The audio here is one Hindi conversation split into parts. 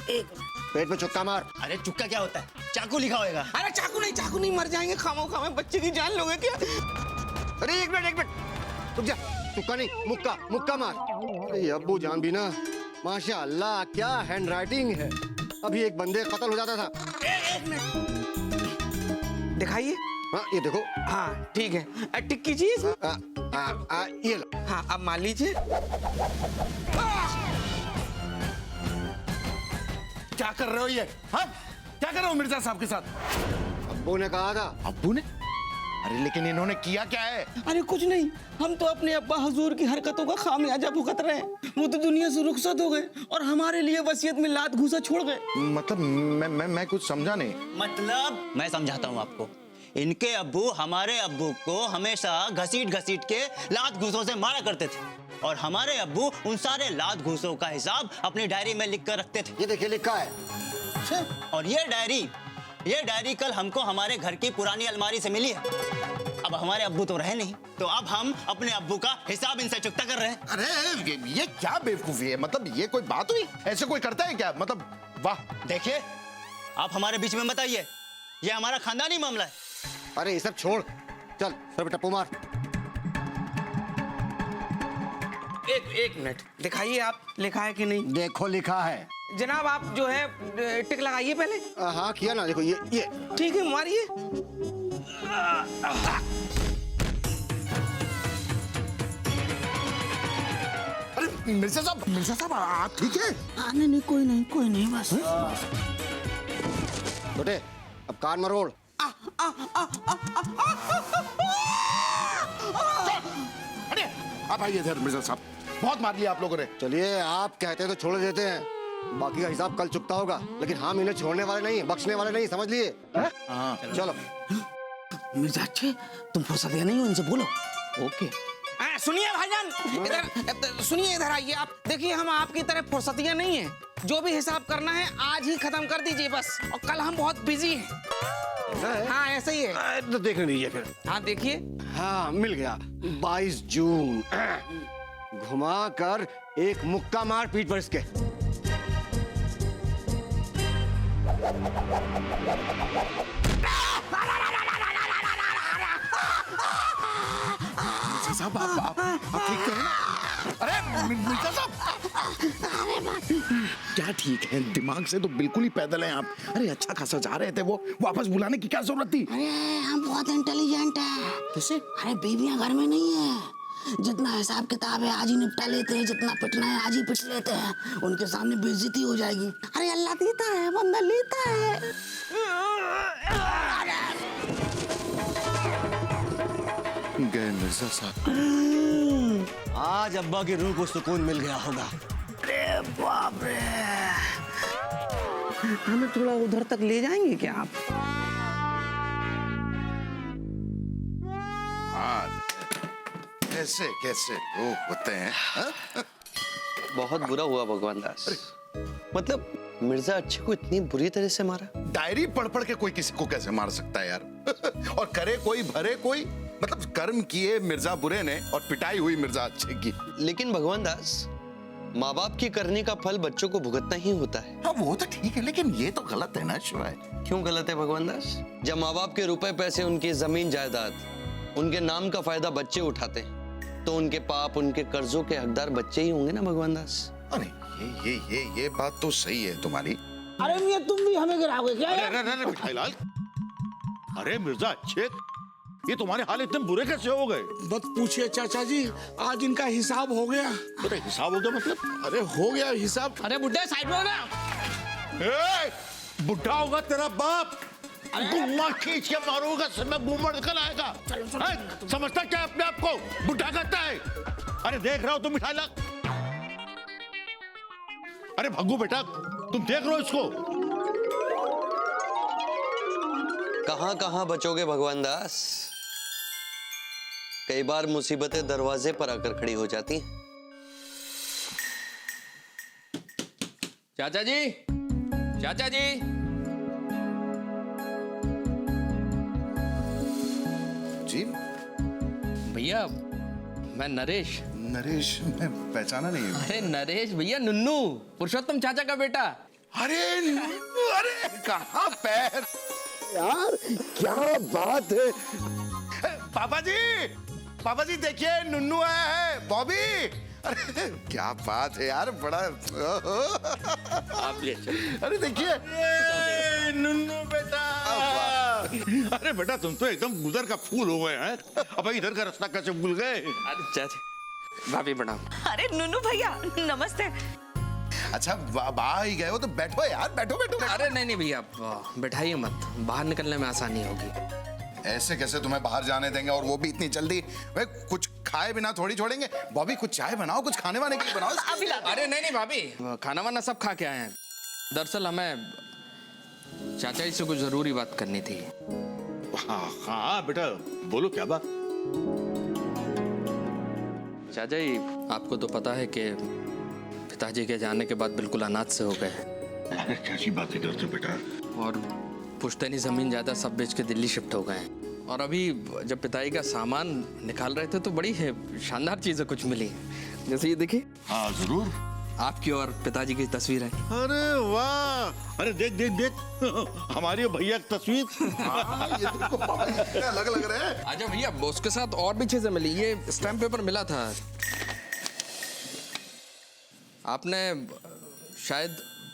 एक पेट में चुक्का मार। अरे चुक्का क्या होता है? चाकू लिखा होएगा। अरे चाकू नहीं, मर जाएंगे खामो खामे, बच्चे की जान लोगे क्या? अरे एक मिनट रुक जा, चुक्का नहीं मुक्का मार। अरे अब्बू जान भी ना, माशाअल्लाह क्या हैंड राइटिंग है। अभी एक बंदे कत्ल हो जाता था। एक मिनट दिखाइए। हाँ ये देखो। हाँ ठीक है, टिक कीजिए। ये लो। हाँ अब मान लीजिए। क्या कर रहे हो ये? हाँ क्या कर रहे हो मिर्जा साहब के साथ? अब्बू ने कहा था। अब्बू ने? अरे लेकिन इन्होंने किया क्या है? अरे कुछ नहीं, हम तो अपने अब्बा हुजूर की हरकतों का खामियाजा भुगत रहे हैं। वो तो दुनिया से रुखसत हो गए और हमारे लिए वसीयत में लात घूसा छोड़ गए। मतलब मैं कुछ समझा नहीं। मतलब मैं समझाता हूँ आपको। इनके अब्बू हमारे अब्बू को हमेशा घसीट के लात घूसों से मारा करते थे और हमारे अब्बू उन सारे लात घूसों का हिसाब अपनी डायरी में लिख कर रखते थे। ये देखिए लिखा है। और ये डायरी कल हमको हमारे घर की पुरानी अलमारी से मिली है। अब हमारे अब्बू तो रहे नहीं, तो अब हम अपने अब्बू का हिसाब इनसे चुकता कर रहे हैं। अरे ये क्या बेवकूफी है? मतलब ये कोई बात हुई? ऐसे कोई करता है क्या? मतलब वाह। देखिए आप हमारे बीच में मत आइए, ये हमारा खानदानी मामला है। अरे ये सब छोड़, चल सर पे टप्पू मार। एक मिनट दिखाइए, आप लिखा है कि नहीं? देखो लिखा है जनाब, आप जो है टिक लगाइए पहले। हाँ किया ना, देखो ये ठीक है मारिए। अरे मिर्जा साहब आप ठीक है? नहीं कोई नहीं बस। छोटे अब कान मरोड़। अरे आप आइए इधर मिर्जा साहब, बहुत मार लिया आप लोगों ने। चलिए आप कहते हैं तो छोड़ देते हैं, बाकी का हिसाब कल चुकता होगा। लेकिन हम इन्हें छोड़ने वाले नहीं, बख्शने वाले नहीं, समझ लिए? हाँ चलो। मिर्जा अच्छे, तुम फुर्सतिया नहीं हो, इनसे बोलो। ओके। सुनिए भाईजान, इधर सुनिए, इधर आइए। आप देखिए हम आपकी तरह फुर्सतिया नहीं है। जो भी हिसाब करना है आज ही खत्म कर दीजिए बस, और कल हम बहुत बिजी हैं। हाँ ऐसा ही है। तो देखने दीजिए फिर। हाँ देखिए। हाँ मिल गया, 22 जून। घुमा कर एक मुक्का मार पीठ पर इसके। साहब आप ठीक है ना? अरे मिर्जा साहब क्या ठीक है? दिमाग से तो बिल्कुल ही पैदल हैं आप। अरे अच्छा खासा जा रहे थे, वो वापस बुलाने की क्या जरूरत थी? अरे हम बहुत इंटेलिजेंट हैं। कैसे? अरे बीवियां घर में नहीं है, जितना हिसाब किताब है आज ही निपटा लेते हैं, जितना पिटना है आज ही पिट लेते हैं। उनके सामने बेइज्जती हो जाएगी। अरे अल्लाह देता है, बंदा लेता है। गए मिर्जा साहब। आज अब्बा की रूह को सुकून मिल गया होगा। अरे बाप रे, हमें थोड़ा उधर तक ले जाएंगे क्या आप? कैसे कैसे वो होते हैं? हा? बहुत बुरा हुआ भगवान दास। मतलब मिर्जा अच्छे को इतनी बुरी तरह से मारा? डायरी पढ़ के कोई किसी को कैसे मार सकता है यार? और करे कोई भरे कोई। मतलब कर्म किए मिर्जा बुरे ने और पिटाई हुई मिर्जा अच्छे की। लेकिन भगवान दास, माँ बाप की करने का फल बच्चों को भुगतना ही होता है। हाँ वो तो ठीक है, लेकिन ये तो गलत है ना शिवाय। क्यों गलत है भगवान दास? जब माँ बाप के रुपए पैसे, उनकी जमीन जायदाद, उनके नाम का फायदा बच्चे उठाते हैं, तो उनके पाप, उनके कर्जों के हकदार बच्चे ही होंगे ना भगवान दास। अरे ये बात तो सही है तुम्हारी। अरे मियां तुम भी हमें गिराओगे क्या? अरे मिठाईलाल, अरे मिर्जा अच्छे, ये तुम्हारे हाल इतने बुरे कैसे हो गए? मत पूछिए चाचा जी, आज इनका हिसाब हो गया। अरे हिसाब हो गया मतलब? अरे हो गया हिसाब। अरे बुड्ढे साइड में हो ना। ए, बुढ़ा होगा तेरा बाप, गुम्मा खींच के मारूंगा, समय बूमर निकल आएगा। समझता क्या अपने आप को बुढ़ा कहता है? अरे देख रहा हो तुम मिठाईलाल? अरे भग्गू बेटा, तुम देख रहे हो इसको? कहां कहां बचोगे भगवान दास? कई बार मुसीबतें दरवाजे पर आकर खड़ी हो जाती हैं। चाचा जी, चाचा जी। जी भैया, मैं नरेश। नरेश, मैं पहचाना नहीं है। अरे नरेश भैया, नुन्नू, पुरुषोत्तम चाचा का बेटा। अरे अरे कहाँ पैर? यार क्या बात है। पापा जी देखिए नुन्नू आया है, बॉबी। अरे क्या बात है यार, बड़ा आप भी अच्छा। अरे देखिए नुन्नू बेटा। अरे बेटा तुम तो एकदम गुजर का फूल हो गए हैं। अब इधर का रास्ता कैसे भूल गए? अरे चाचा भाभी प्रणाम। अरे नुनू भैया नमस्ते। अच्छा बाहर ही गए हो तो बैठो यार, बैठो बैठो। अरे नहीं भैया बैठाइए मत, बाहर निकलने में आसानी होगी। ऐसे कैसे तुम्हें बाहर जाने देंगे, और वो भी इतनी जल्दी? वे कुछ खाए बिना थोड़ी छोड़ेंगे। बॉबी कुछ चाय बनाओ, कुछ खाने वाने के लिए बनाओ। अभी लाते। अरे नहीं भाभी, खाना वाना सब खा के आए हैं। दरअसल हमें चाचा जी से कुछ जरूरी बात करनी थी। हाँ बेटा बोलो, क्या बात? चाचा जी आपको तो पता है कि पिताजी के जाने के बाद बिल्कुल अनाथ से हो गए, अरे कैसी बातें करते हो बेटा? और पुश्तैनी जमीन जायदाद सब बेच के दिल्ली शिफ्ट हो गए। और अभी जब पिताजी का सामान निकाल रहे थे तो बड़ी है शानदार चीजें कुछ मिली, जैसे ये देखिए। हाँ जरूर। आपकी और पिताजी की तस्वीर है। अरे वाह, अरे देख देख देख हमारे भैया की तस्वीर। ये देखो पापा जी कितने अलग लग रहे हैं। आजा भैया, उसके साथ और भी चीजें मिली। ये स्टैम्प पेपर मिला था। आपने शायद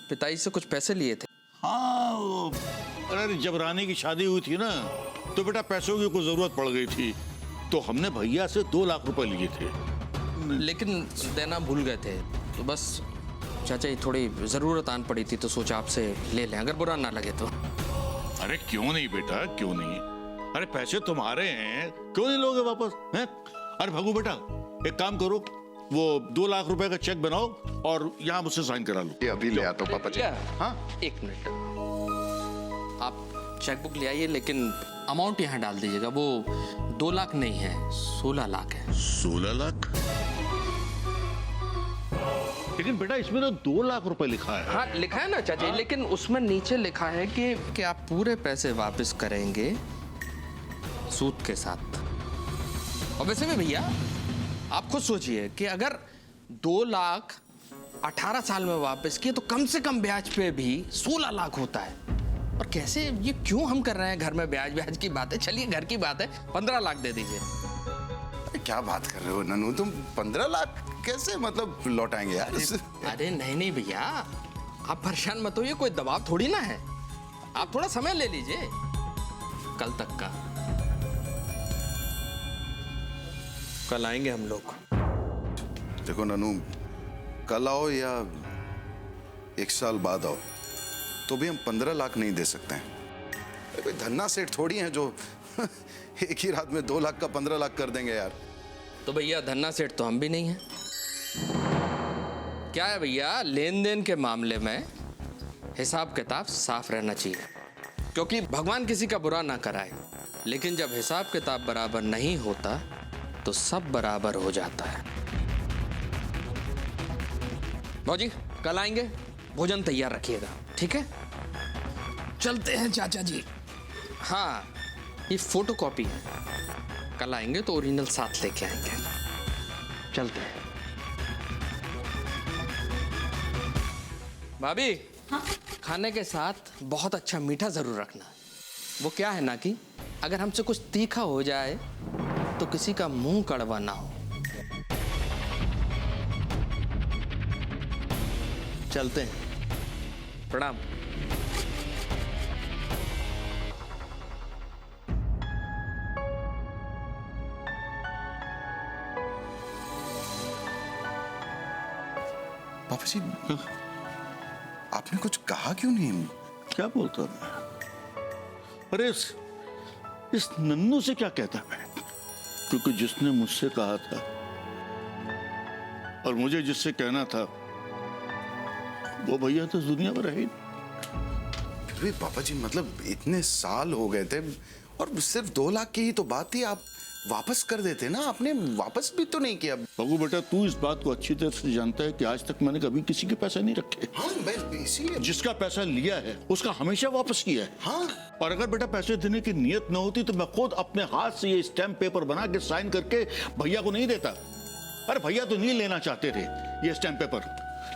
पिताजी से कुछ पैसे लिए थे। हाँ अरे जब रानी की शादी हुई थी ना, तो बेटा पैसों की कोई जरूरत पड़ गई थी, तो हमने भैया से 2 लाख रुपए लिए थे। लेकिन देना भूल गए थे, तो बस चाचा जी थोड़ी जरूरत आन पड़ी थी तो सोचा आपसे ले लें, अगर बुरा ना लगे तो। अरे क्यों नहीं बेटा, क्यों नहीं? अरे पैसे तुम्हारे हैं, क्यों नहीं लोगे वापस हैं? अरे भगू बेटा एक काम करो, वो 2 लाख रुपए का चेक बनाओ और यहाँ मुझसे साइन करा लो। ये अभी ले आता हूँ पापा जी। हाँ एक मिनट, आप चेकबुक ले आइए, लेकिन अमाउंट यहाँ डाल दीजिएगा। वो 2 लाख नहीं है, 16 लाख है। 16 लाख? लेकिन बेटा इसमें तो 2 लाख रुपए लिखा है। हाँ लिखा है ना चाचा, लेकिन उसमें नीचे लिखा है कि आप पूरे पैसे वापस करेंगे सूद के साथ। और वैसे भी भैया आप खुद सोचिए कि अगर 2 लाख 18 साल में वापस किए तो कम से कम ब्याज पे भी 16 लाख होता है। और कैसे, ये क्यों हम कर रहे हैं घर में ब्याज की बात है? चलिए घर की बात है, 15 लाख दे दीजिए। क्या बात कर रहे हो ननू, तुम 15 लाख कैसे मतलब लौटाएंगे यार? अरे नहीं भैया, आप परेशान मत होइए, कोई दबाव थोड़ी ना है। आप थोड़ा समय ले लीजिए, कल तक का। कल आएंगे हम लोग। देखो ननू, कल आओ या 1 साल बाद आओ, तो भी हम 15 लाख नहीं दे सकते हैं। कोई धन्ना सेठ थोड़ी हैं जो एक ही रात में 2 लाख का 15 लाख कर देंगे यार। तो भैया धन्ना सेठ तो हम भी नहीं हैं। क्या है भैया, लेन देन के मामले में हिसाब किताब साफ रहना चाहिए, क्योंकि भगवान किसी का बुरा ना कराए। लेकिन जब हिसाब किताब बराबर नहीं होता तो सब बराबर हो जाता है। भौजी कल आएंगे, भोजन तैयार रखिएगा, ठीक है? चलते हैं चाचा जी। हाँ ये फोटो कॉपी है, कल आएंगे तो ओरिजिनल साथ लेके आएंगे। चलते हैं। भाभी हाँ? खाने के साथ बहुत अच्छा मीठा जरूर रखना। वो क्या है ना कि अगर हमसे कुछ तीखा हो जाए तो किसी का मुंह कड़वा ना हो। चलते हैं, प्रणाम। पापा जी आपने कुछ कहा क्यों नहीं? क्या बोलता मैं? अरे इस नन्नू से क्या कहता मैं? क्योंकि जिसने मुझसे कहा था और मुझे जिससे कहना था वो भैया तो दुनिया में रहे। फिर भी पापा जी मतलब इतने साल हो गए थे और सिर्फ 2 लाख की ही तो बात थी, आप वापस कर देते ना। आपने वापस भी तो नहीं किया। बगू बेटा तू इस बात को अच्छी तरह से जानता है कि आज तक मैंने कभी किसी के पैसे नहीं रखे। हाँ मैं इसीलिए जिसका पैसा लिया है उसका हमेशा वापस किया है। हाँ और अगर बेटा पैसे देने की नियत न होती तो मैं खुद अपने हाथ से ये स्टैम्प पेपर बना के साइन करके भैया को नहीं देता। अरे भैया तो नहीं लेना चाहते थे ये स्टैम्प पेपर,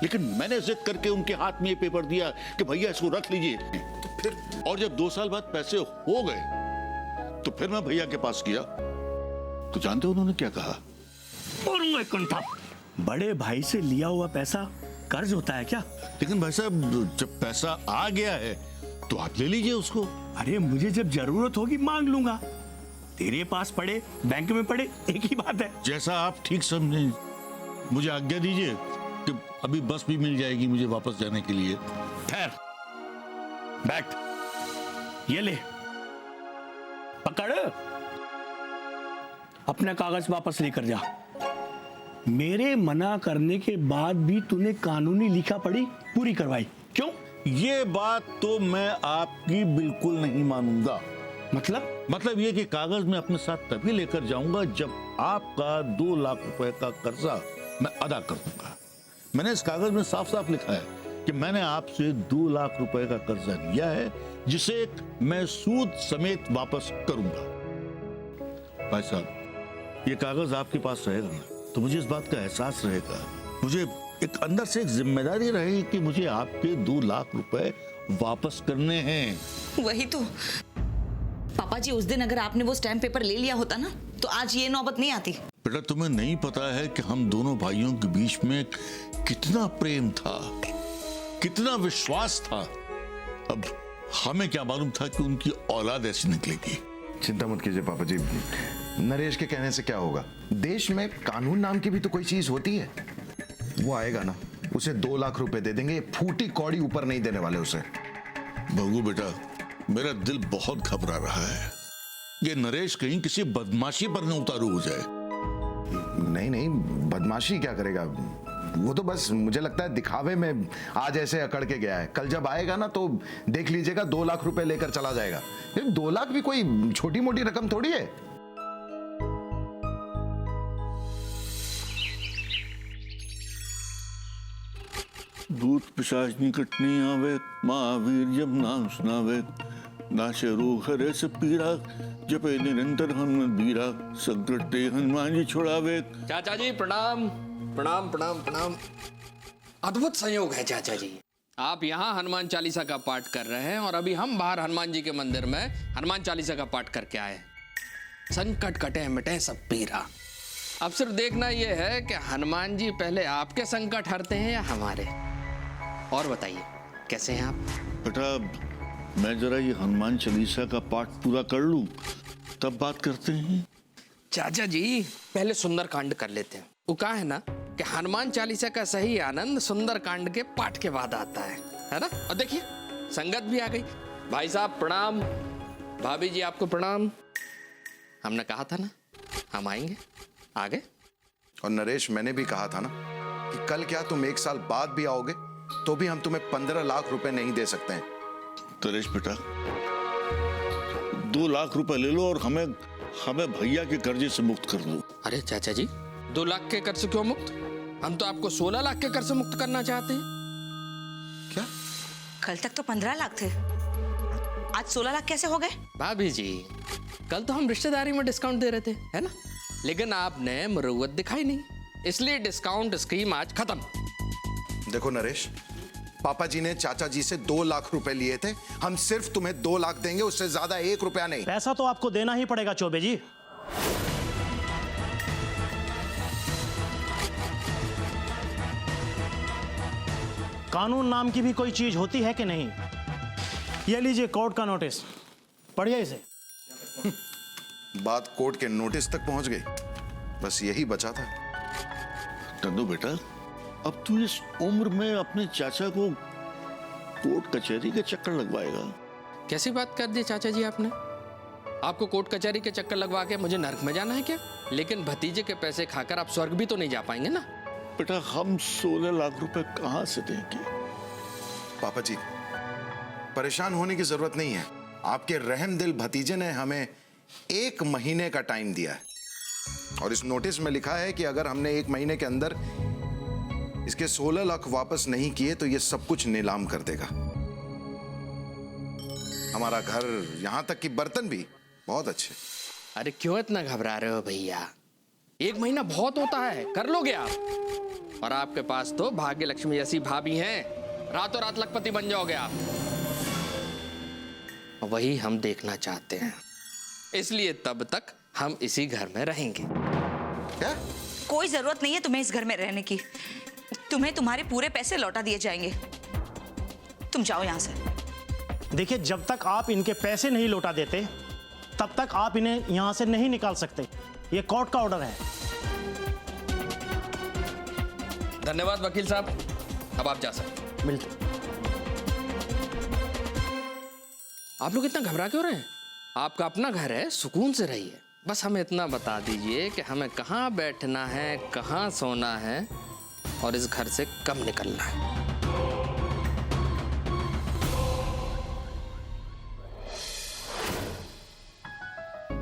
लेकिन मैंने जिद करके उनके हाथ में ये पेपर दिया कि भैया इसको रख लीजिए। तो फिर और जब 2 साल बाद पैसे हो गए तो फिर मैं भैया के पास गया तो जानते हो उन्होंने क्या कहा? और कंठा, बड़े भाई से लिया हुआ पैसा कर्ज होता है क्या? लेकिन भाई साहब जब पैसा आ गया है तो आप ले लीजिए उसको। अरे मुझे जब जरूरत होगी मांग लूंगा, तेरे पास पड़े बैंक में पड़े एक ही बात है। जैसा आप ठीक समझें। मुझे आज्ञा दीजिए कि अभी बस भी मिल जाएगी मुझे वापस जाने के लिए। ठहर, बैठ, ये ले, पकड़, अपने कागज वापस लेकर जा। मेरे मना करने के बाद भी तूने कानूनी लिखा पढ़ी पूरी करवाई, क्यों? ये बात तो मैं आपकी बिल्कुल नहीं मानूंगा। मतलब ये कि कागज में अपने साथ तभी लेकर जाऊंगा जब आपका 2 लाख रुपए का कर्जा मैं अदा कर दूंगा। मैंने इस कागज में साफ साफ लिखा है कि मैंने आपसे 2 लाख रुपए का कर्जा लिया है जिसे मैं सूद समेत वापस करूंगा। भाई साहब, ये कागज आपके पास रहेगा ना तो मुझे इस बात का एहसास रहेगा, मुझे एक अंदर से एक जिम्मेदारी रहेगी कि मुझे आपके 2 लाख रुपए वापस करने हैं। वही तो पापा जी, उस दिन अगर आपने वो स्टैम्प पेपर ले लिया होता ना तो आज ये नौबत नहीं आती। बेटा, तुम्हें नहीं पता है कि हम दोनों भाइयों के बीच में कितना प्रेम था, कितना विश्वास था। अब हमें क्या मालूम था कि उनकी औलाद ऐसी निकलेगी। चिंता मत कीजिए पापा जी, नरेश के कहने से क्या होगा। देश में कानून नाम की भी तो कोई चीज होती है। वो आएगा ना, उसे 2 लाख रुपए दे देंगे, फूटी कौड़ी ऊपर नहीं देने वाले उसे। भगू बेटा, मेरा दिल बहुत घबरा रहा है। ये नरेश कहीं किसी बदमाशी पर न उतारू हो जाए। नहीं नहीं, बदमाशी क्या करेगा वो, तो बस मुझे लगता है दिखावे में आज ऐसे अकड़ के गया है। कल जब आएगा ना तो देख लीजिएगा 2 लाख रुपए लेकर चला जाएगा। 2 लाख भी कोई छोटी मोटी रकम थोड़ी है। भूत पिशाच निकटनी आवे, महावीर जब नाम सुनावे, नाशे रोग हरे से पीरा, जपे निरंतर हनुमत बीरा, संकट ते हनुमान जी छुड़ावे। चाचा जी प्रणाम। प्रणाम प्रणाम प्रणाम। अद्भुत संयोग है चाचा जी, आप यहाँ हनुमान चालीसा का पाठ कर रहे हैं और अभी हम बाहर हनुमान जी के मंदिर में हनुमान चालीसा का पाठ करके आए। संकट कटे मिटे सब पीरा। अब सिर्फ देखना यह है कि हनुमान जी पहले आपके संकट हरते हैं या हमारे। और बताइए कैसे हैं आप? बेटा, मैं जरा ये हनुमान चालीसा का पाठ पूरा कर लूं तब बात करते हैं। चाचा जी पहले सुंदर कांड कर लेते हैं। वो कहा है ना कि हनुमान चालीसा का सही आनंद सुंदर कांड के पाठ के बाद आता है ना? और देखिए संगत भी आ गई। भाई साहब प्रणाम, भाभी जी आपको प्रणाम। हमने कहा था ना हम आएंगे, आ गए। और नरेश, मैंने भी कहा था ना कि कल क्या तुम 1 साल बाद भी आओगे तो भी हम तुम्हें 15 लाख रुपए नहीं दे सकते हैं। नरेश बेटा, 2 लाख रुपए ले लो और हमें भैया के कर्जे से मुक्त कर दो। अरे चाचा जी, 2 लाख के कर्ज से क्यों मुक्त? हम तो आपको 16 लाख के कर्ज से मुक्त करना चाहते हैं। क्या? कल तक तो 15 लाख थे, आज 16 लाख कैसे हो गए? भाभी जी, कल तो हम रिश्तेदारी में डिस्काउंट दे रहे थे, है ना? लेकिन आपने मरुवत दिखाई नहीं, इसलिए डिस्काउंट स्कीम आज खत्म। देखो नरेश, पापा जी ने चाचा जी से 2 लाख रुपए लिए थे। हम सिर्फ तुम्हें 2 लाख देंगे, उससे ज्यादा 1 रुपया नहीं। पैसा तो आपको देना ही पड़ेगा चौबे जी। कानून नाम की भी कोई चीज होती है कि नहीं? ये लीजिए कोर्ट का नोटिस, पढ़िए इसे। बात कोर्ट के नोटिस तक पहुंच गई, बस यही बचा था। टंडू बेटा, अब तू इस उम्र में अपने चाचा को कोर्ट कचहरी के चक्कर लगवाएगा? कैसी बात कर दी चाचा जी आपने? आपको कोर्ट कचहरी के चक्कर लगवा के मुझे नरक में जाना है क्या? लेकिन भतीजे के पैसे खाकर आप स्वर्ग भी तो नहीं जा पाएंगे ना। बेटा, हम 16 लाख रुपए कहां से देंगे? पापा जी, परेशान होने की जरूरत नहीं है। आपके रहमदिल भतीजे ने हमें 1 महीने का टाइम दिया है और इस नोटिस में लिखा है कि अगर हमने 1 महीने के अंदर इसके 16 लाख वापस नहीं किए तो ये सब कुछ नीलाम कर देगा। हमारा घर, यहां तक कि बर्तन भी बहुत अच्छे। अरे क्यों इतना घबरा रहे हो भैया? 1 महीना बहुत होता है, कर लोगे आप। और आपके पास तो भाग्य लक्ष्मी जैसी भाभी हैं, रातों रात लखपति बन जाओगे आप। वही हम देखना चाहते हैं, इसलिए तब तक हम इसी घर में रहेंगे। क्या? कोई जरूरत नहीं है तुम्हें इस घर में रहने की। तुम्हें तुम्हारे पूरे पैसे लौटा दिए जाएंगे। तुम जाओ यहाँ से। देखिए, जब तक आप इनके पैसे नहीं लौटा देते तब तक आप इन्हें यहां से नहीं निकाल सकते। ये कोर्ट का ऑर्डर है। धन्यवाद वकील साहब, अब आप जा सकते। मिलते। आप लोग इतना घबरा क्यों रहे हैं? आपका अपना घर है, सुकून से रहिए। बस हमें इतना बता दीजिए कि हमें कहाँ बैठना है, कहाँ सोना है और इस घर से कब निकलना है।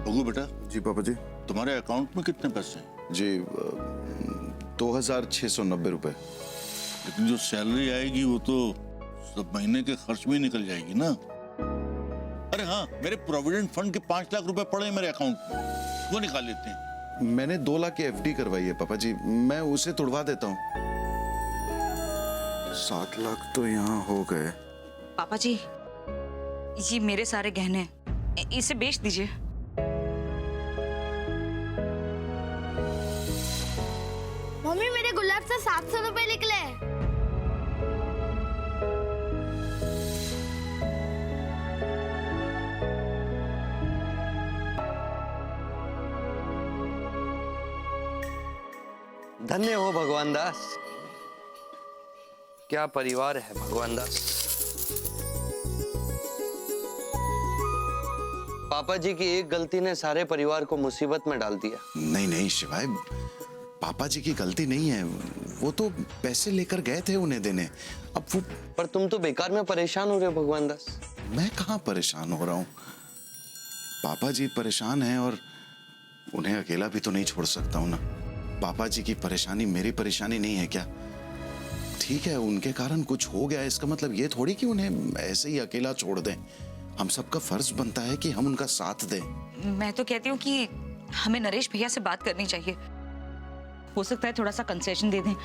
भगू बेटा, जी पापा जी। तुम्हारे अकाउंट में कितने पैसे हैं? जी 2690 रुपए। लेकिन जो सैलरी आएगी वो तो सब महीने के खर्च में निकल जाएगी ना। अरे हाँ, मेरे प्रोविडेंट फंड के 5 लाख रुपए पड़े हैं मेरे अकाउंट में, वो निकाल लेते हैं। मैंने 2 लाख की एफडी करवाई है पापा जी, मैं उसे तुड़वा देता हूँ। 7 लाख तो यहाँ हो गए। पापा जी, ये मेरे सारे गहने हैं, इसे बेच दीजिए। मम्मी, मेरे गुलाब से 700 रुपए निकले। धन्य हो भगवान दास, क्या परिवार है भगवान दास। पापा जी की एक गलती ने सारे परिवार को मुसीबत में डाल दिया। नहीं नहीं शिवाय, पापा जी की गलती नहीं है, वो तो पैसे लेकर गए थे उन्हें देने। अब वो पर तुम तो बेकार में परेशान हो रहे हो भगवान दास। मैं कहाँ परेशान हो रहा हूँ? पापा जी परेशान हैं और उन्हें अकेला भी तो नहीं छोड़ सकता हूँ ना। पापा जी की परेशानी मेरी परेशानी नहीं है क्या? ठीक है, उनके कारण कुछ हो गया, इसका मतलब ये थोड़ी कि उन्हें ऐसे ही अकेला छोड़ दें। हम सबका फर्ज बनता है कि हम उनका साथ दें। मैं तो कहती हूँ कि हमें नरेश भैया से बात करनी चाहिए। हो सकता है थोड़ा सा कंसेशन दे दें,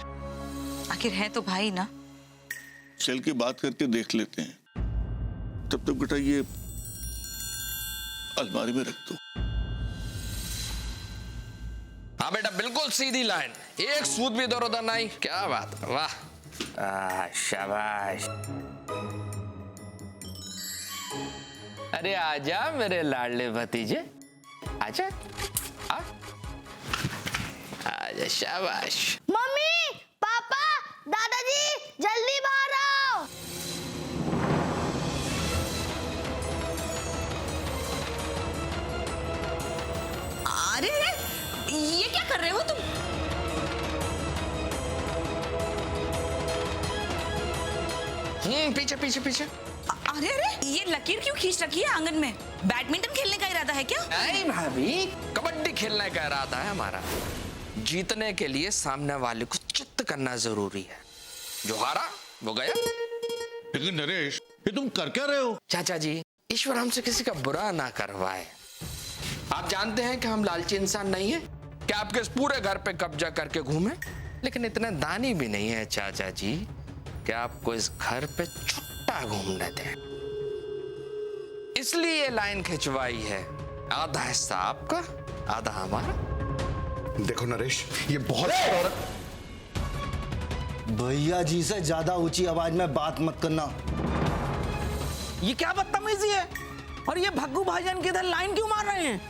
आखिर है तो भाई ना। चल के बात करके देख लेते हैं। तब तक बेटा ये अलमारी में रख दो। हाँ बेटा, बिल्कुल सीधी लाइन, एक सूद भी इधर उधर नहीं। क्या बात है, वाह। शाबाश। अरे आजा मेरे लाडले भतीजे, आजा। आजा, शाबाश। मम्मी, पापा, दादाजी, जल्दी बाहर आओ। अरे ये क्या कर रहे हो तुम? पीछे पीछे पीछे। अरे अरे, ये लकीर क्यों खींच रखी है आंगन में? बैडमिंटन खेलने का इरादा है क्या? नहीं भाभी, कबड्डी खेलने का इरादा है हमारा। जीतने के लिए सामने वाले को चित्त करना जरूरी है। जो हारा वो गया। लेकिन नरेश, ये तुम कर क्या रहे हो? चाचा जी, ईश्वर हमसे किसी का बुरा ना करवाए। आप जानते हैं कि हम लालची इंसान नहीं है कि आपके इस पूरे घर पे कब्जा करके घूमे, लेकिन इतने दानी भी नहीं है चाचा जी कि आपको इस घर पे छुट्टा घूमने दें। इसलिए ये लाइन खिंचवाई है, आधा हिस्सा आपका, आधा हमारा। देखो नरेश, ये बहुत भैया जी से ज्यादा ऊंची आवाज में बात मत करना। ये क्या बदतमीजी है? और ये भग्गू भाईजान किधर लाइन क्यों मार रहे हैं?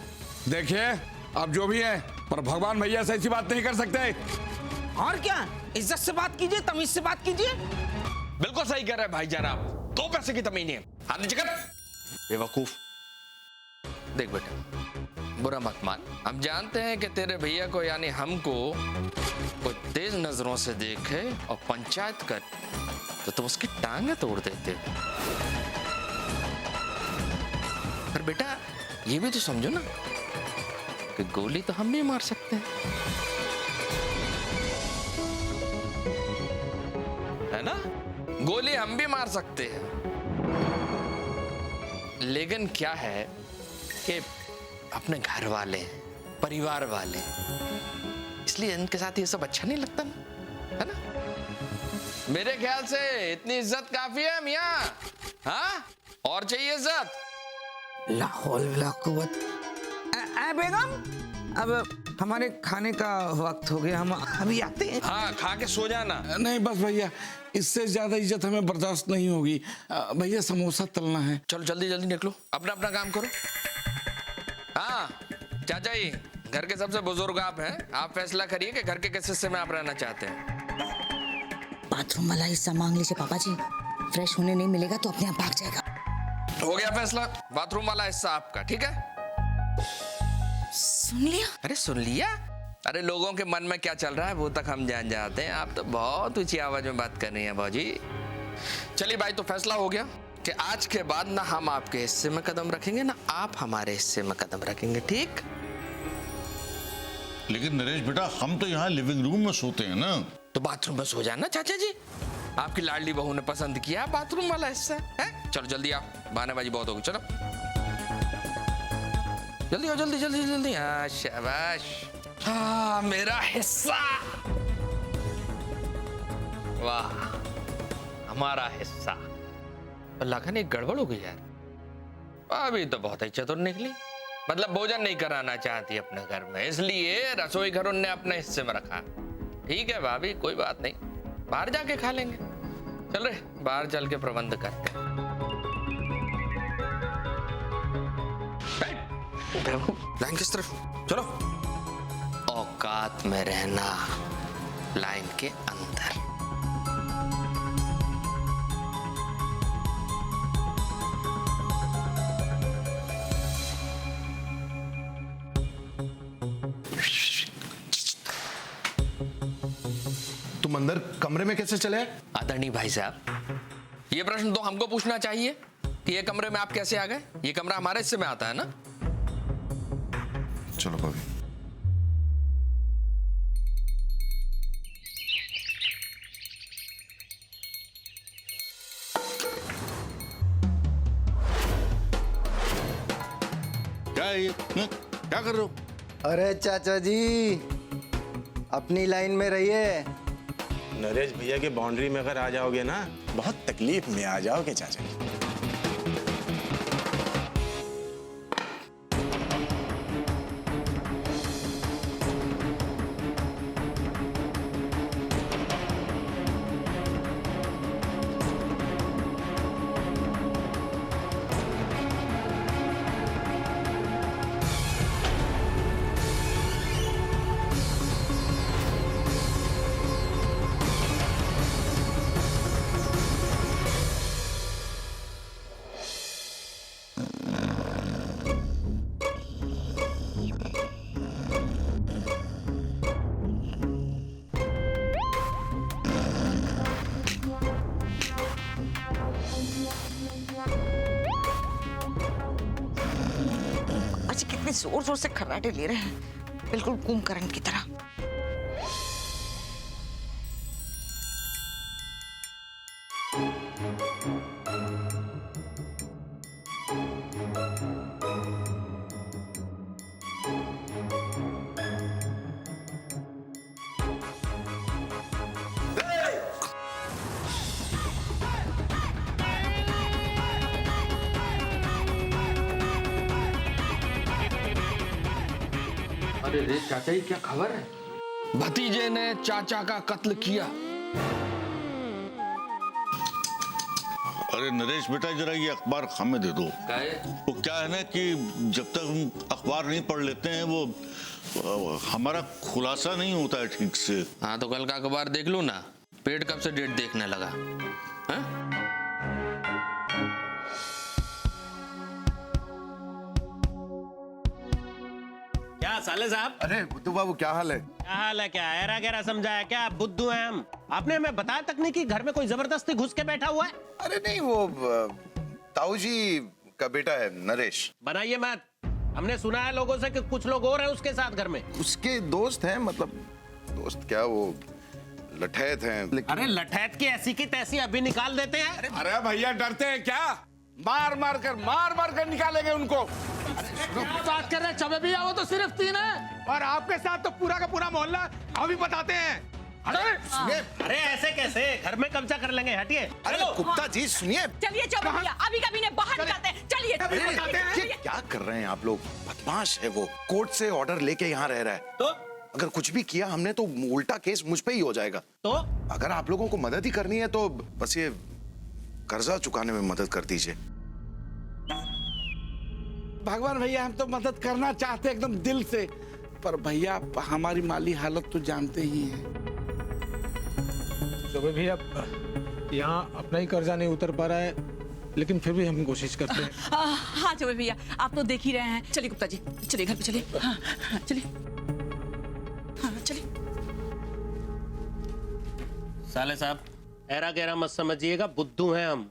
देखिए, अब जो भी है, पर भगवान भैया से ऐसी बात नहीं कर सकते। और क्या, इज्जत से बात कीजिए, तमीज से बात कीजिए। बिल्कुल सही कह रहे हैं भाईजान आप, 2 पैसे की तमीज नहीं है। हाथ नीचे कर, बेवकूफ। देख बेटा, बुरा मत मान, हम जानते हैं कि तेरे भैया को यानी हमको कोई तेज नजरों से देखे और पंचायत कर तो तुम उसकी टांगे तोड़ देते। पर बेटा ये भी तो समझो ना कि गोली तो हम भी मार सकते हैं, है ना? गोली हम भी मार सकते हैं। लेकिन क्या है कि अपने घर वाले हैं, परिवार वाले, इसलिए इनके साथ ये सब अच्छा नहीं लगता ना, है ना? मेरे ख्याल से इतनी इज्जत काफी है मियाँ। हाँ, और चाहिए इज्जत? ला हौल वला कुव्वत। बेगम, अब हमारे खाने का वक्त हो गया, हम अभी आते हैं। हाँ, खा के सो जाना। नहीं बस भैया, इससे ज्यादा इज्जत हमें बर्दाश्त नहीं होगी। भैया समोसा तलना है। चलो जल्दी जल्दी निकलो, अपना अपना काम करो। हाँ चाचा जी, घर के सबसे बुजुर्ग आप हैं, आप फैसला करिए कि घर के किस हिस्से में आप रहना चाहते हैं। बाथरूम वाला हिस्सा मांग लीजिए पापा जी, फ्रेश होने नहीं मिलेगा तो अपने आप भाग जाएगा। हो गया फैसला, बाथरूम वाला हिस्सा आपका, ठीक है? सुन लिया? अरे सुन लिया? अरे लोगों के मन में क्या चल रहा है वो तक हम जान जाते हैं। आप तो बहुत ऊंची आवाज में बात कर रही हैं बाजी। चलिए भाई, तो फैसला हो गया कि आज के बाद ना हम आपके हिस्से में कदम रखेंगे ना आप हमारे हिस्से में कदम रखेंगे, ठीक? लेकिन नरेश बेटा, हम तो यहाँ लिविंग रूम में सोते हैं ना। तो बाथरूम में सो जाना चाचा जी, आपकी लाडली बहू ने पसंद किया बाथरूम वाला हिस्सा है। चलो जल्दी आओ, बहानेबाजी बहुत होगी, चलो जल्दी आओ, जल्दी जल्दी जल्दी। हाँ शाबाश, हाँ मेरा हिस्सा, वाह हमारा हिस्सा। अल्लाह का नहीं, गड़बड़ हो गई यार। अभी तो बहुत ही चतुर निकली, मतलब भोजन नहीं कराना चाहती अपने घर में, इसलिए रसोई घर उनने अपने हिस्से में रखा। ठीक है भाभी, कोई बात नहीं, बाहर जाके खा लेंगे। चल रहे, बाहर चल के प्रबंध करते हैं। लाइन किस तरफ? चलो, औकात में रहना, लाइन के अंदर। तुम अंदर कमरे में कैसे चले? आदरणीय भाई साहब, ये प्रश्न तो हमको पूछना चाहिए कि ये कमरे में आप कैसे आ गए? ये कमरा हमारे हिस्से में आता है ना। चलो भाभी। क्या है ये? क्या कर रहे हो? अरे चाचा जी, अपनी लाइन में रहिए। नरेश भैया की बाउंड्री में अगर आ जाओगे ना, बहुत तकलीफ में आ जाओगे चाचा जी। जोर जोर से खर्राटे ले रहे हैं, बिल्कुल कुंभकर्ण की तरह। अरे रे चाचा जी, क्या खबर है? भतीजे ने चाचा का कत्ल किया। अरे नरेश बेटा, जरा ये अखबार हमें दे दो। वो क्या है ना कि जब तक हम अखबार नहीं पढ़ लेते हैं वो हमारा खुलासा नहीं होता है ठीक से। हाँ तो कल का अखबार देख लूं ना, पेट कब से डेट देखने लगा? हाँ? क्या साले साहब? अरे बुद्धू बाबू, क्या हाल है? क्या हाल है? क्या एरा गैरा समझाया क्या? बुद्धू हैं हम। आपने हमें बताया तक नहीं कि घर में कोई जबरदस्ती घुस के बैठा हुआ है। अरे नहीं, वो ताऊ जी का बेटा है नरेश। बनाइए मत, हमने सुना है लोगों से कि कुछ लोग और हैं उसके साथ घर में। उसके दोस्त हैं, मतलब दोस्त क्या, वो लठैत हैं। अरे लठैत की ऐसी की तैसी अभी निकाल देते हैं। अरे भैया डरते हैं क्या? मार मार कर निकालेंगे उनको। बात कर रहे चौबे भैया, वो तो सिर्फ 3 है और आपके साथ तो पूरा का पूरा मोहल्ला अभी बताते हैं। अरे ऐसे कैसे, घर में कब्जा कर लेंगे, हटिए। अरे गुप्ता जी सुनिए, चलिए चौबे भैया, अभी कभी ने बाहर निकालते हैं, चलिए। ये क्या कर रहे हैं आप लोग? बदमाश है वो, कोर्ट से ऑर्डर लेके यहाँ रह रहा है। तो अगर कुछ भी किया हमने तो उल्टा केस मुझ पे ही हो जाएगा। तो अगर आप लोगों को मदद ही करनी है तो बस ये कर्जा चुकाने में मदद कर दीजिए। भगवान भैया, हम तो मदद करना चाहते एकदम दिल से, पर भैया हमारी माली हालत तो जानते ही हैं। चौबे भैया, यहाँ अपना ही कर्जा नहीं उतर पा रहा है, लेकिन फिर भी हम कोशिश करते हैं। हाँ चौबे भैया, आप तो देख ही रहे हैं। चलिए गुप्ता जी, चलिए घर पे चलिए। हाँ, चलिए। हाँ, चलिए। साले साहब, ऐरा गैरा मत समझिएगा, बुद्धू हैं हम।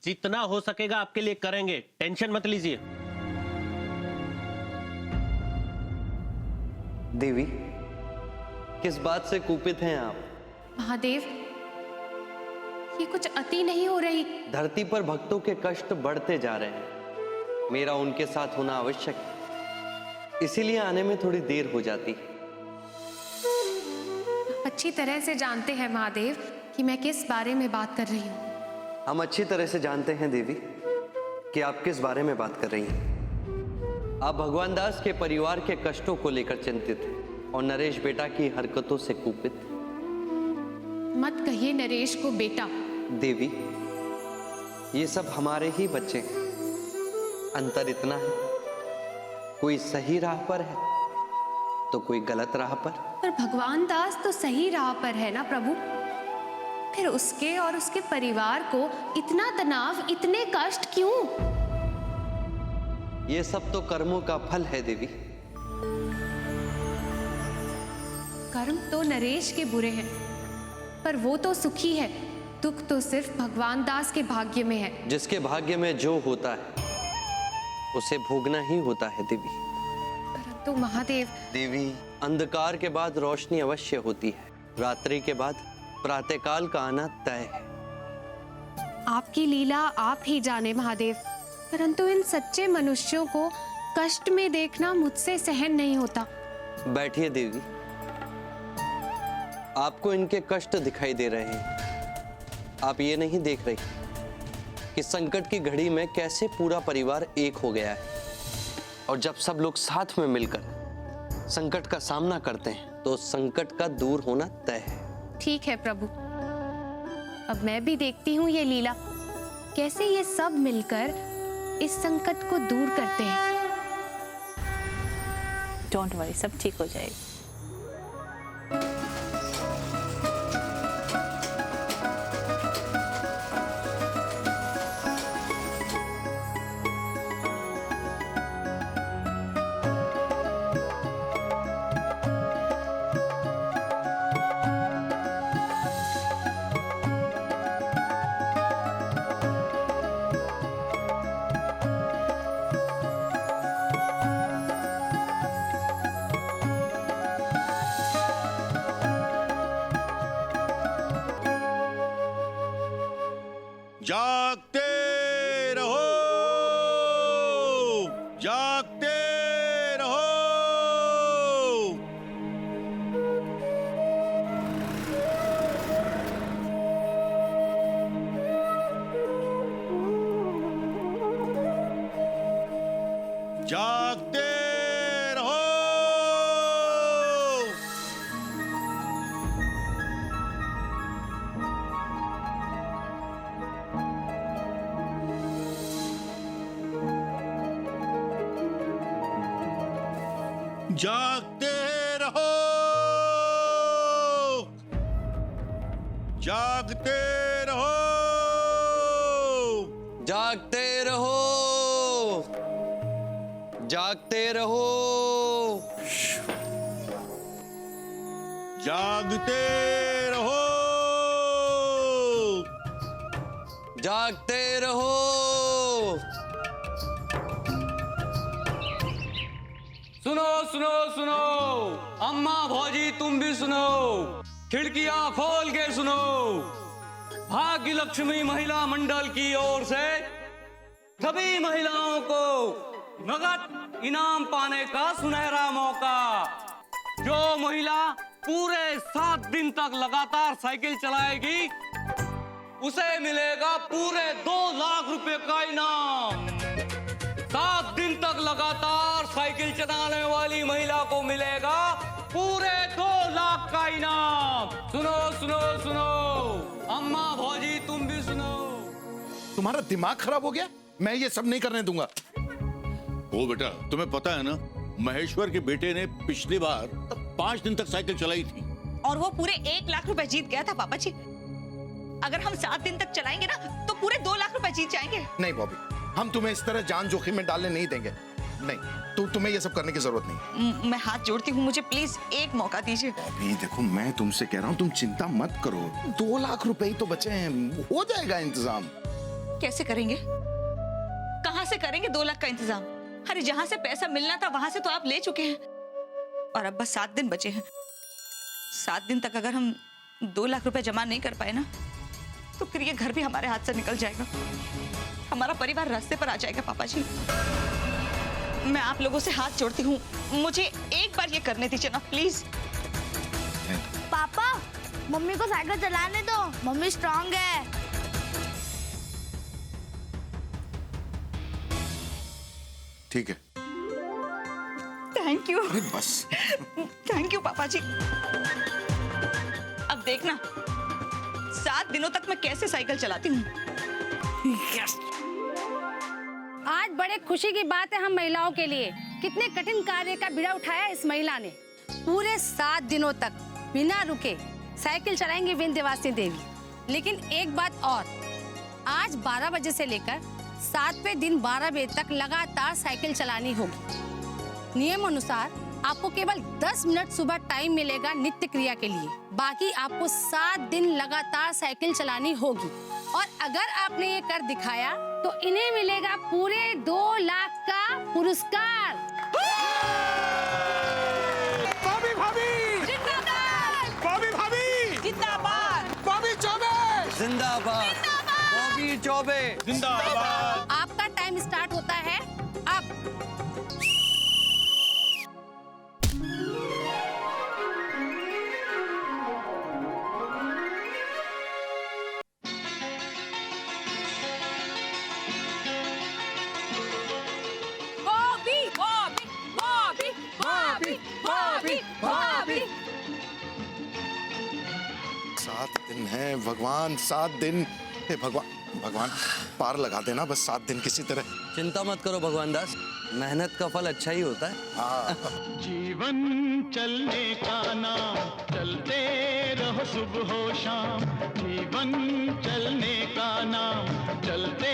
जितना हो सकेगा आपके लिए करेंगे, टेंशन मत लीजिए। देवी, किस बात से कुपित हैं आप? महादेव, ये कुछ अति नहीं हो रही? धरती पर भक्तों के कष्ट बढ़ते जा रहे हैं, मेरा उनके साथ होना आवश्यक है, इसीलिए आने में थोड़ी देर हो जाती है। अच्छी तरह से जानते हैं महादेव कि मैं किस बारे में बात कर रही हूँ। हम अच्छी तरह से जानते हैं देवी कि आप किस बारे में बात कर रही हैं। आप भगवान दास के परिवार के कष्टों को लेकर चिंतित हैं और नरेश बेटा की हरकतों से कुपित। मत कहिए नरेश को बेटा। देवी, ये सब हमारे ही बच्चे हैं। अंतर इतना है, कोई सही राह पर है तो कोई गलत राह पर। पर भगवान दास तो सही राह पर है ना प्रभु, फिर उसके और उसके परिवार को इतना तनाव, इतने कष्ट क्यों? ये सब तो कर्मों का फल है देवी। कर्म तो नरेश के बुरे हैं, पर वो तो सुखी है। दुख तो सिर्फ भगवान दास के भाग्य में है। जिसके भाग्य में जो होता है उसे भोगना ही होता है देवी। परंतु महादेव। देवी, अंधकार के बाद रोशनी अवश्य होती है, रात्रि के बाद प्रातःकाल का आना तय है। आपकी लीला आप ही जाने महादेव, परंतु इन सच्चे मनुष्यों को कष्ट में देखना मुझसे सहन नहीं होता। बैठिए देवी, आपको इनके कष्ट दिखाई दे रहे हैं, आप ये नहीं देख रही कि संकट की घड़ी में कैसे पूरा परिवार एक हो गया है। और जब सब लोग साथ में मिलकर संकट का सामना करते हैं तो संकट का दूर होना तय है। ठीक है प्रभु, अब मैं भी देखती हूँ ये लीला, कैसे ये सब मिलकर इस संकट को दूर करते हैं। डोंट वरी, सब ठीक हो जाएगा। जागते रहो, जागते रहो। जागते रहो। जागते रहो, जागते रहो, जागते रहो, जागते रहो, जागते रहो, जागते रहो। सुनो सुनो सुनो, अम्मा भौजी तुम भी सुनो, खिड़कियां खोल के सुनो। भाग्य लक्ष्मी महिला मंडल की ओर से सभी महिलाओं को नगद इनाम पाने का सुनहरा मौका। जो महिला पूरे 7 दिन तक लगातार साइकिल चलाएगी उसे मिलेगा पूरे 2 लाख रुपए का इनाम। 7 दिन तक लगातार साइकिल चलाने वाली महिला को मिलेगा पूरे 2 लाख का इनाम। सुनो सुनो सुनो, अम्मा भौजी तुम भी सुनो। तुम्हारा दिमाग खराब हो गया? मैं ये सब नहीं करने दूंगा। ओ बेटा, तुम्हें पता है ना, महेश्वर के बेटे ने पिछली बार 5 दिन तक साइकिल चलाई थी और वो पूरे 1 लाख रुपए जीत गया था पापा जी। अगर हम 7 दिन तक चलाएंगे ना तो पूरे 2 लाख रुपए जीत जाएंगे। नहीं बॉबी, हम तुम्हें इस तरह जान जोखिम में डालने नहीं देंगे। नहीं, तुम्हें ये सब करने की जरूरत नहीं। मैं हाथ जोड़ती हूँ, मुझे प्लीज एक मौका दीजिए। बॉबी देखो, मैं तुमसे कह रहा हूँ, तुम चिंता मत करो। 2 लाख रुपए ही तो बचे हैं, हो जाएगा इंतजाम। कैसे करेंगे? कहाँ से करेंगे 2 लाख का इंतजाम? अरे जहाँ से पैसा मिलना था वहां से तो आप ले चुके हैं और अब बस 7 दिन बचे हैं। 7 दिन तक अगर हम 2 लाख रुपए जमा नहीं कर पाए ना तो फिर ये घर भी हमारे हाथ से निकल जाएगा, हमारा परिवार रास्ते पर आ जाएगा। पापा जी, मैं आप लोगों से हाथ जोड़ती हूँ, मुझे एक बार ये करने दीजिए ना प्लीज। पापा, मम्मी को साइकिल चलाने दो, मम्मी स्ट्रांग है। ठीक है, थैंक यू। अरे बस। थैंक यू पापा जी। अब देखना 7 दिनों तक मैं कैसे साइकिल चलाती हूँ। आज बड़े खुशी की बात है हम महिलाओं के लिए। कितने कठिन कार्य का बीड़ा उठाया इस महिला ने। पूरे 7 दिनों तक बिना रुके साइकिल चलाएंगी विंध्यवासिनी देवी। लेकिन एक बात और, आज 12 बजे से लेकर 7वें दिन 12 बजे तक लगातार साइकिल चलानी होगी। नियम अनुसार आपको केवल 10 मिनट सुबह टाइम मिलेगा नित्य क्रिया के लिए, बाकी आपको 7 दिन लगातार साइकिल चलानी होगी। और अगर आपने ये कर दिखाया तो इन्हें मिलेगा पूरे 2 लाख का पुरस्कार। बॉबी भाभी जिंदाबाद, बॉबी भाभी जिंदाबाद, बॉबी चौबे जिंदाबाद, बॉबी चौबे जिंदाबाद। आपका टाइम स्टार्ट होता है अब। बॉबी बॉबी बॉबी बॉबी बॉबी बॉबी। 7 दिन है भगवान, 7 दिन। हे भगवान पार लगा देना बस 7 दिन किसी तरह। चिंता मत करो भगवान दास, मेहनत का फल अच्छा ही होता है। जीवन चलने का नाम, चलते रहो सुबह हो शाम। जीवन चलने का नाम, चलते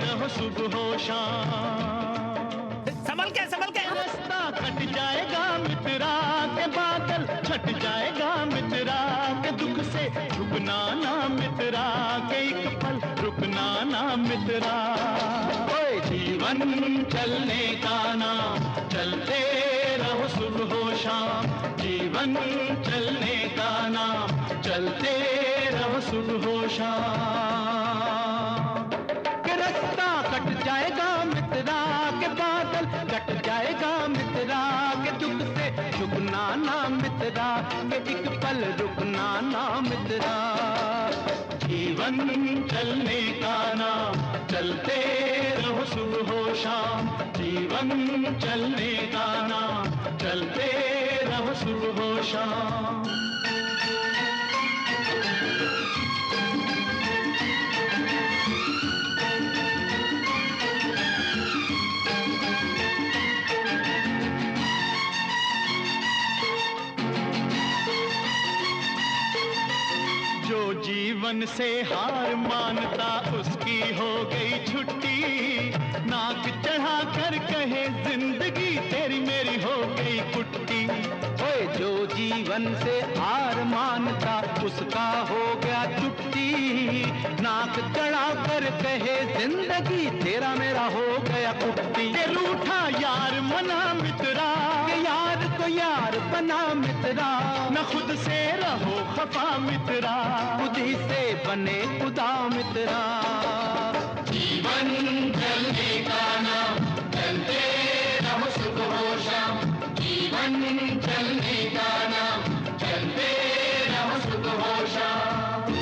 रहो सुबह हो शाम। संभल के रास्ता कट जाएगा मित्रा के बादल छट जाएगा मित्रा के दुख से झुकना ना मित्रा के एक पल रुकना ना मित्रा। ओए जीवन चलने का नाम, चलते रहो सुबह हो शाम। जीवन चलने का नाम, चलते रहो सुबह हो शाम। के रास्ता कट जाएगा मित्रा के बादल कट जाएगा मित्रा के दुख से झुकना ना मित्रा के एक पल रुकना ना मित्रा। जीवन चलने का नाम, चलते रहो सुबह हो शाम। जीवन चलने का नाम, चलते रहो सुबह हो शाम। जीवन से हार मानता उसकी हो गई छुट्टी। नाक चढ़ा कर कहे जिंदगी तेरी मेरी हो गई कुट्टी। ओए जो जीवन से हार मानता उसका हो गया छुट्टी। नाक चढ़ा कर कहे जिंदगी तेरा मेरा हो गया कुट्टी। ये रूठा यार मना मित्रा, ये यार को यार बना मित्रा। न खुद से रहो खफा मित्रा, खुद ही से बने खुदा मित्रा। जीवन चलने का नाम, चलते चलने का नाम, चलते रहो सुबह हो शाम।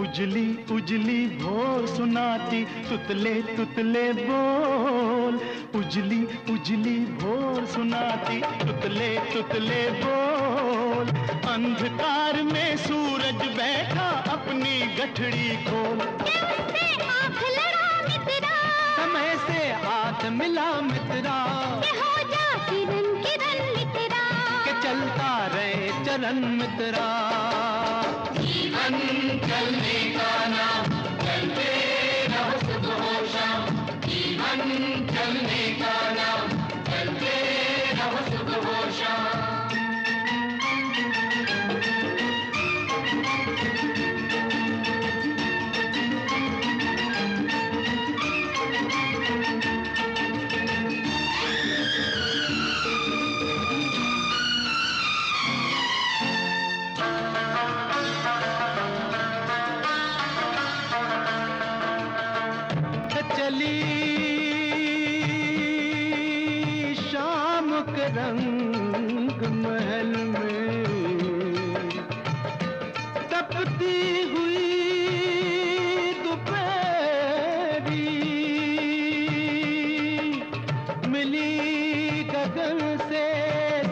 उजली उजली भोर सुनाती तुतले तुतले बोल, उजली उजली भोर सुनाती तुतले तुतले बोल। अंधकार में सूरज बैठा अपनी गठड़ी खोल, आँख लड़ा मित्रा, समय से हाथ मिला मित्रा, हो जा किरण किरण मित्रा, के चलता रहे चरण मित्रा। जीवन चलने का नाम, चलते रहो सुबह हो शाम। जीवन चलने का नाम, चलते रहो सुबह हो शाम। शाम के रंग महल में तपती हुई दोपहरी, मिली गगन से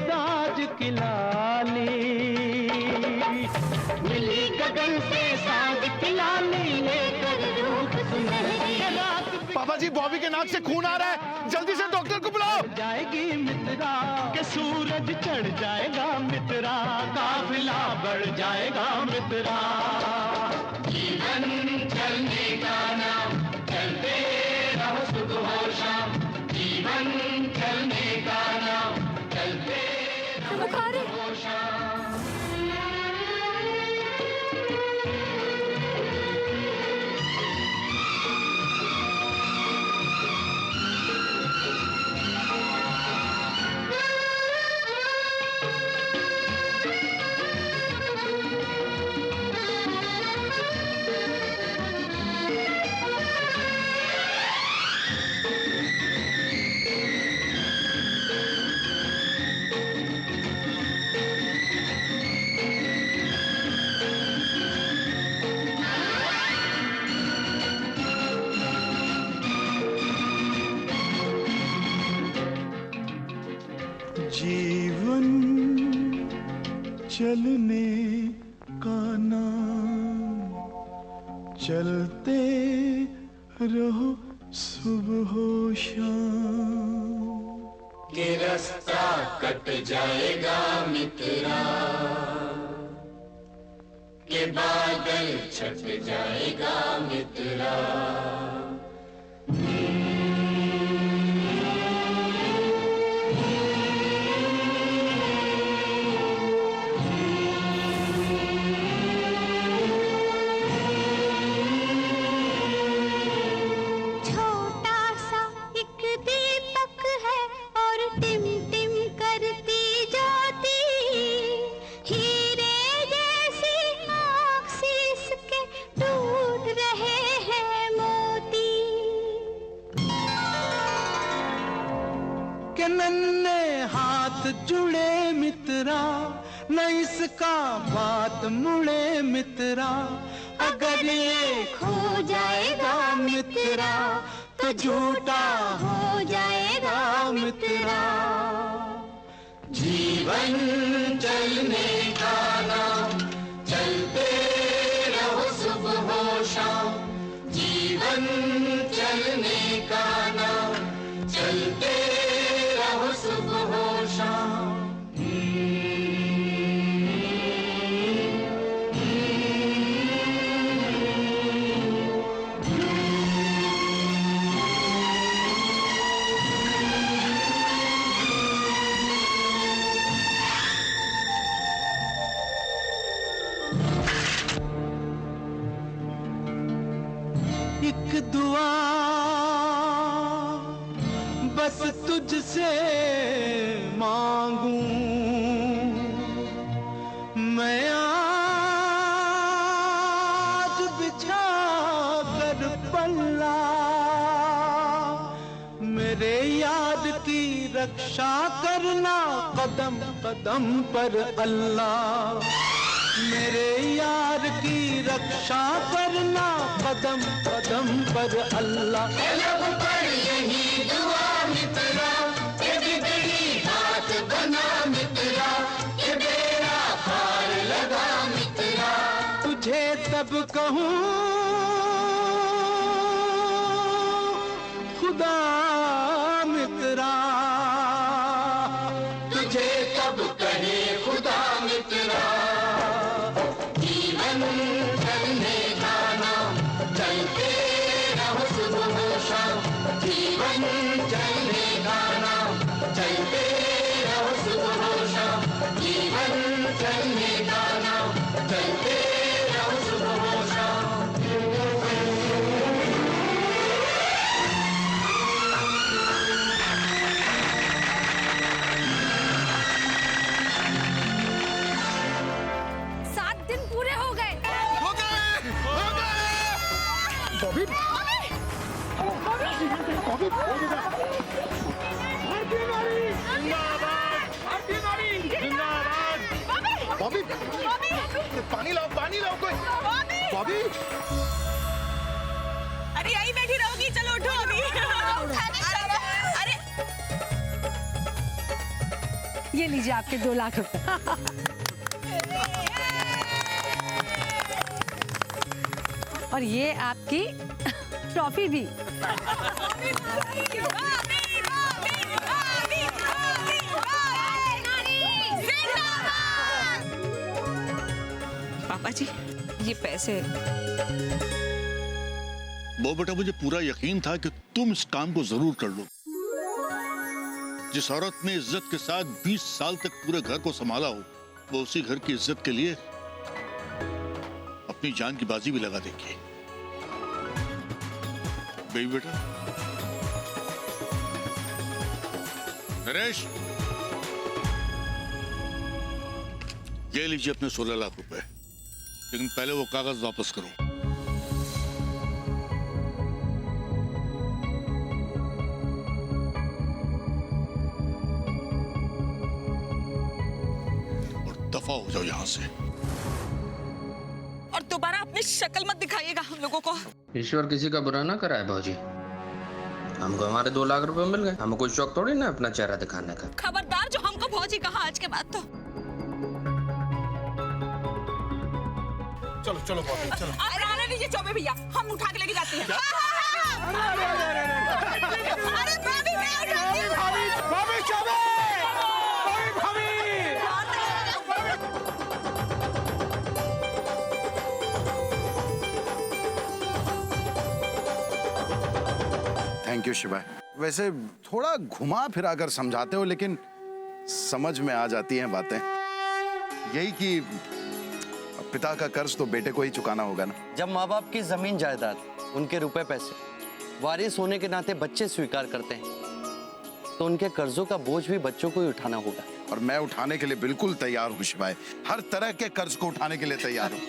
साज की लाली, मिली गगन से साज की लाली, लेकर रूप सुनहरी। पापा जी, बॉबी के नाक से खून आ रहा है, जल्दी से डॉक्टर को बुलाओ। जाएगी मित्रा के सूरज चढ़ जाएगा मित्रा, काफिला बढ़ जाएगा मित्रा। जीवन चलने का नाम, चलते रहो सुबह हो शाम। जीवन चलने का नाम, चलते रहो सुबह हो शाम। जीवन चलने का नाम, चलते रहो सुबह हो शाम। के रास्ता कट जाएगा मित्रा, के बादल छट जाएगा मित्रा। जुड़े मित्रा, न इसका बात मुड़े मित्रा। अगर ये खो जाएगा मित्रा, तो झूठा हो जाएगा मित्रा। जीवन चलने का नाम, चलते रहो सुबह हो शाम। जीवन चलने का नाम, चलते रहो सुबह हो शाम। एक दुआ बस तुझसे मांगूं, मैं आज बिछा कर पल्ला मेरे याद की रक्षा करना, कदम कदम पर अल्लाह मेरे यार की रक्षा करना, कदम कदम पर अल्लाह। लब पर यही दुआ मित्रा, ये बिगड़ी बात बना मित्रा, ये बेड़ा पार लगा मित्रा, तुझे तब कहूँ खुदा मित्रा, तुझे तब कहे खुदा मित्रा। जीवन चलने का नाम, चलते रहो सुबह शाम, जीवन चलने का नाम, चलते रहो सुबह शाम, जीवन चलने का नाम, चलते रहो सुबह शाम। बॉबी, पानी लाओ कोई। बॉबी, अरे यही बैठी रहोगी, चलो उठो अभी। अरे ये लीजिए आपके 2 लाख रुपए। और ये आपकी ट्रॉफी भी। पापा जी, ये पैसे। वो बेटा, मुझे पूरा यकीन था कि तुम इस काम को जरूर कर लो। जिस औरत ने इज्जत के साथ 20 साल तक पूरे घर को संभाला हो, वो उसी घर की इज्जत के लिए अपनी जान की बाजी भी लगा देगी। बेबी बेटा, नरेश, ये लीजिए अपने 16 लाख रुपए, लेकिन पहले वो कागज वापस करो। और दफा हो जाओ यहां से। और दोबारा अपनी शक्ल मत दिखाइएगा हम लोगों को। ईश्वर किसी का बुरा ना कराए भाजी, हमको हमारे 2 लाख रुपए मिल गए, हमें कोई शौक थोड़ी ना अपना चेहरा दिखाने का। खबरदार जो हमको भौजी कहा आज के बाद तो। चलो चलो बॉबी, चलो। अरे आने दीजिए चौबे भैया, हम उठा के लेके जाते हैं। अरे भाभी, मैं उठाती हूँ। Bobby, Chaubey, Bobby. Thank you Shiva. वैसे थोड़ा घुमा फिरा कर समझाते हो, लेकिन समझ में आ जाती हैं बातें। यही कि पिता का कर्ज तो बेटे को ही चुकाना होगा ना। जब माँ बाप की जमीन जायदाद, उनके रुपए पैसे वारिस होने के नाते बच्चे स्वीकार करते हैं, तो उनके कर्जों का बोझ भी बच्चों को ही उठाना होगा। और मैं उठाने के लिए बिल्कुल तैयार हूँ शिवाय, हर तरह के कर्ज को उठाने के लिए तैयार हूँ।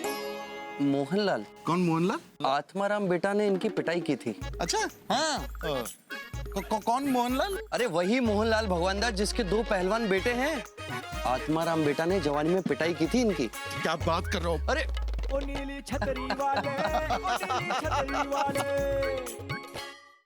मोहनलाल। कौन मोहनलाल? आत्माराम बेटा ने इनकी पिटाई की थी। अच्छा, हाँ। कौन मोहनलाल? अरे वही मोहनलाल भगवानदास जिसके 2 पहलवान बेटे हैं। आत्माराम बेटा ने जवानी में पिटाई की थी इनकी। क्या बात कर रहे हो? अरे ओ नीली छतरी वाले, ओ नीली छतरी वाले।